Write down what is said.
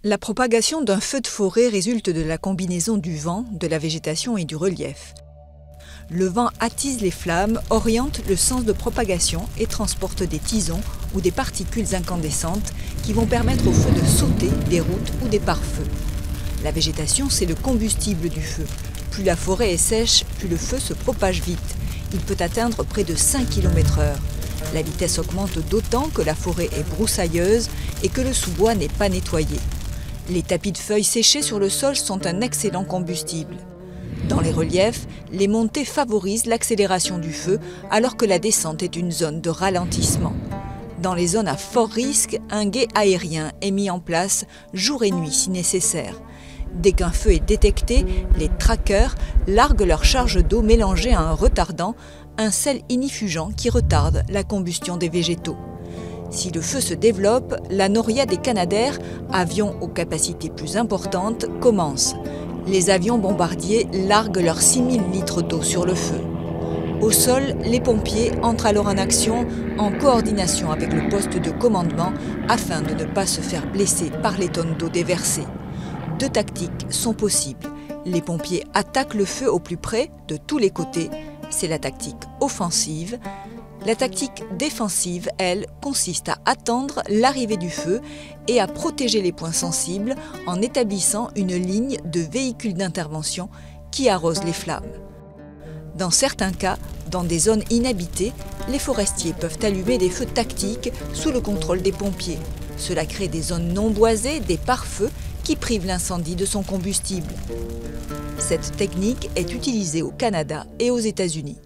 La propagation d'un feu de forêt résulte de la combinaison du vent, de la végétation et du relief. Le vent attise les flammes, oriente le sens de propagation et transporte des tisons ou des particules incandescentes qui vont permettre au feu de sauter des routes ou des pare-feux. La végétation, c'est le combustible du feu. Plus la forêt est sèche, plus le feu se propage vite. Il peut atteindre près de 5 km/h. La vitesse augmente d'autant que la forêt est broussailleuse et que le sous-bois n'est pas nettoyé. Les tapis de feuilles séchées sur le sol sont un excellent combustible. Dans les reliefs, les montées favorisent l'accélération du feu alors que la descente est une zone de ralentissement. Dans les zones à fort risque, un guet aérien est mis en place jour et nuit si nécessaire. Dès qu'un feu est détecté, les trackers larguent leur charge d'eau mélangée à un retardant, un sel inifugent qui retarde la combustion des végétaux. Si le feu se développe, la noria des Canadair, avions aux capacités plus importantes, commence. Les avions bombardiers larguent leurs 6000 litres d'eau sur le feu. Au sol, les pompiers entrent alors en action en coordination avec le poste de commandement afin de ne pas se faire blesser par les tonnes d'eau déversées. Deux tactiques sont possibles. Les pompiers attaquent le feu au plus près, de tous les côtés. C'est la tactique offensive. La tactique défensive, elle, consiste à attendre l'arrivée du feu et à protéger les points sensibles en établissant une ligne de véhicules d'intervention qui arrosent les flammes. Dans certains cas, dans des zones inhabitées, les forestiers peuvent allumer des feux tactiques sous le contrôle des pompiers. Cela crée des zones non boisées, des pare-feux qui privent l'incendie de son combustible. Cette technique est utilisée au Canada et aux États-Unis.